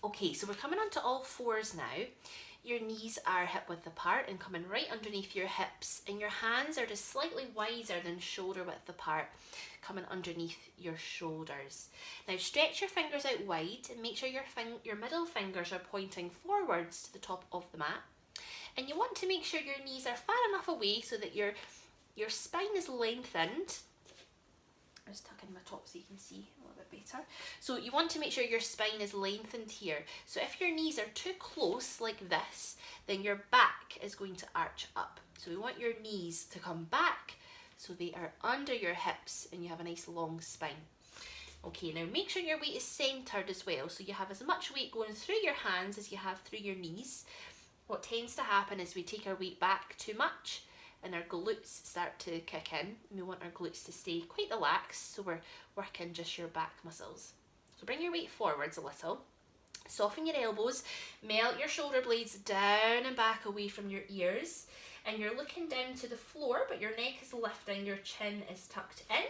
Okay, so we're coming onto all fours now. Your knees are hip width apart and coming right underneath your hips, and your hands are just slightly wider than shoulder width apart, coming underneath your shoulders. Now stretch your fingers out wide and make sure your middle fingers are pointing forwards to the top of the mat. And you want to make sure your knees are far enough away so that your spine is lengthened. I'll just tuck in my top so you can see a little bit better. So you want to make sure your spine is lengthened here. So if your knees are too close like this, then your back is going to arch up. So we want your knees to come back so they are under your hips and you have a nice long spine. Okay, now make sure your weight is centered as well. So you have as much weight going through your hands as you have through your knees. What tends to happen is we take our weight back too much and our glutes start to kick in, and we want our glutes to stay quite relaxed, so we're working just your back muscles. So bring your weight forwards a little, soften your elbows, melt your shoulder blades down and back away from your ears, and you're looking down to the floor, but your neck is lifting, your chin is tucked in,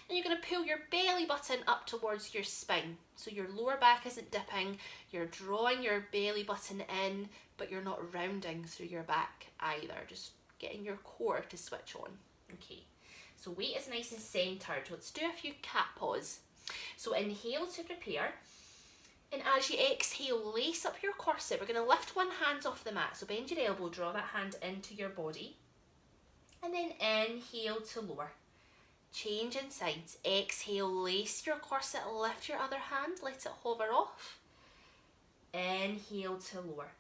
and you're going to pull your belly button up towards your spine. So your lower back isn't dipping, you're drawing your belly button in, but you're not rounding through your back either, just getting your core to switch on. Okay, so weight is nice and centered. Let's do a few cat paws. So inhale to prepare, and as you exhale, lace up your corset. We're going to lift one hand off the mat, so bend your elbow, draw that hand into your body, and then inhale to lower. Change in sides. Exhale, lace your corset, lift your other hand, let it hover off. Inhale to lower.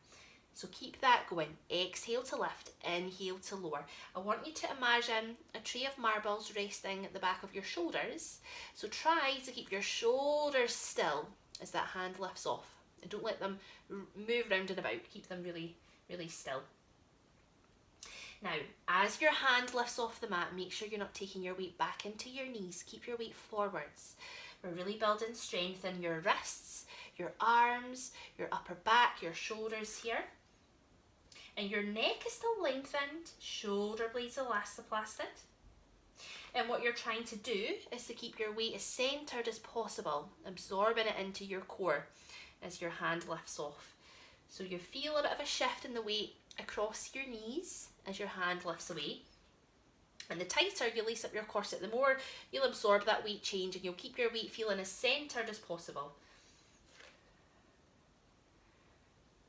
So keep that going. Exhale to lift, inhale to lower. I want you to imagine a tray of marbles resting at the back of your shoulders. So try to keep your shoulders still as that hand lifts off. And don't let them move round and about. Keep them really, really still. Now, as your hand lifts off the mat, make sure you're not taking your weight back into your knees. Keep your weight forwards. We're really building strength in your wrists, your arms, your upper back, your shoulders here. And your neck is still lengthened, shoulder blades elastoplasted. And what you're trying to do is to keep your weight as centered as possible, absorbing it into your core as your hand lifts off. So you feel a bit of a shift in the weight across your knees as your hand lifts away. And the tighter you lace up your corset, the more you'll absorb that weight change, and you'll keep your weight feeling as centered as possible.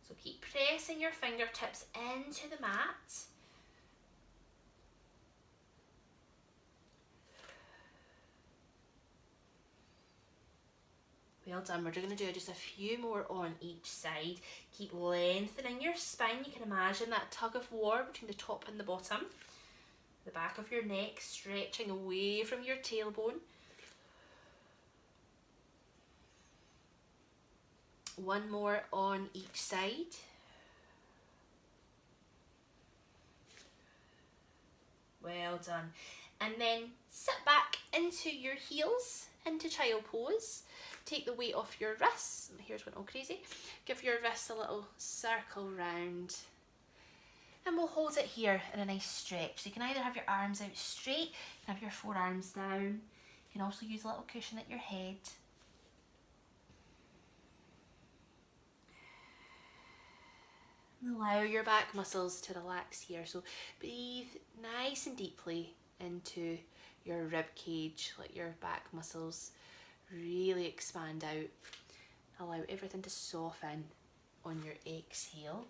So keep pressing your fingertips into the mat. Well done. We're going to do just a few more on each side. Keep lengthening your spine. You can imagine that tug of war between the top and the bottom. The back of your neck stretching away from your tailbone. One more on each side. Well done. And then sit back into your heels, into child pose. Take the weight off your wrists. Here's one all crazy. Give your wrists a little circle round. And we'll hold it here in a nice stretch. So you can either have your arms out straight, you can have your forearms down. You can also use a little cushion at your head. Allow your back muscles to relax here. So breathe nice and deeply into your rib cage. Let your back muscles really expand out. Allow everything to soften on your exhale.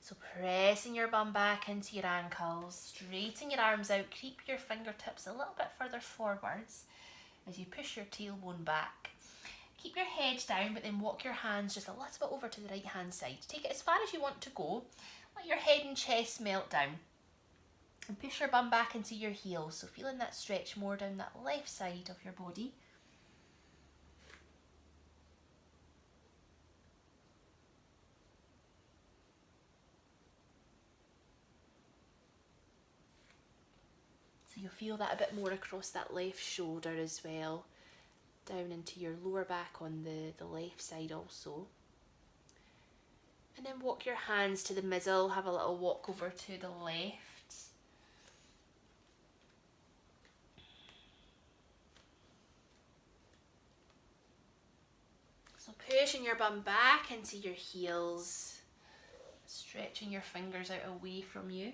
So pressing your bum back into your ankles, straighten your arms out, creep your fingertips a little bit further forwards as you push your tailbone back. Keep your head down, but then walk your hands just a little bit over to the right hand side. Take it as far as you want to go. Let your head and chest melt down. And push your bum back into your heels, so feeling that stretch more down that left side of your body. So you'll feel that a bit more across that left shoulder as well. down into your lower back on the left side also. And then walk your hands to the middle, have a little walk over to the left. So pushing your bum back into your heels, stretching your fingers out away from you.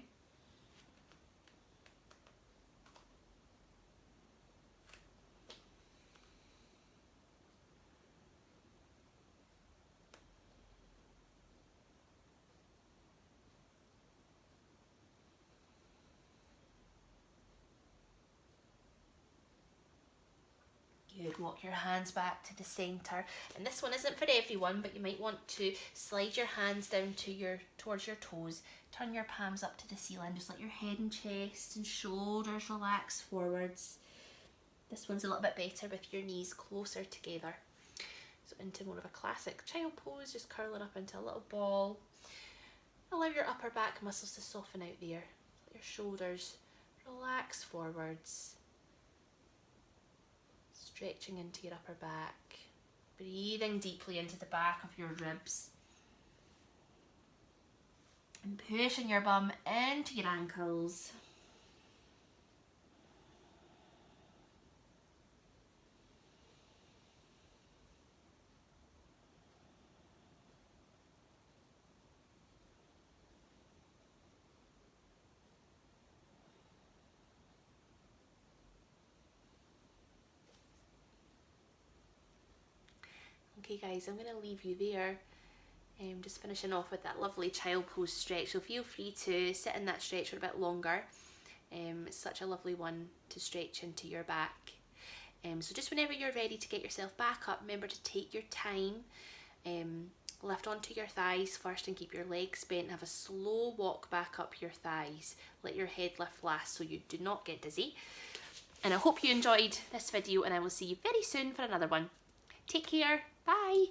Good, walk your hands back to the centre. And this one isn't for everyone, but you might want to slide your hands down to towards your toes. Turn your palms up to the ceiling. Just let your head and chest and shoulders relax forwards. This one's a little bit better with your knees closer together. So into more of a classic child pose, just curling up into a little ball. Allow your upper back muscles to soften out there. Let your shoulders relax forwards. Stretching into your upper back, breathing deeply into the back of your ribs, and pushing your bum into your ankles. Okay guys, I'm going to leave you there. Just finishing off with that lovely child pose stretch. So feel free to sit in that stretch for a bit longer. It's such a lovely one to stretch into your back. So just whenever you're ready to get yourself back up, remember to take your time. Lift onto your thighs first and keep your legs bent. Have a slow walk back up your thighs. Let your head lift last so you do not get dizzy. And I hope you enjoyed this video, and I will see you very soon for another one. Take care. Bye.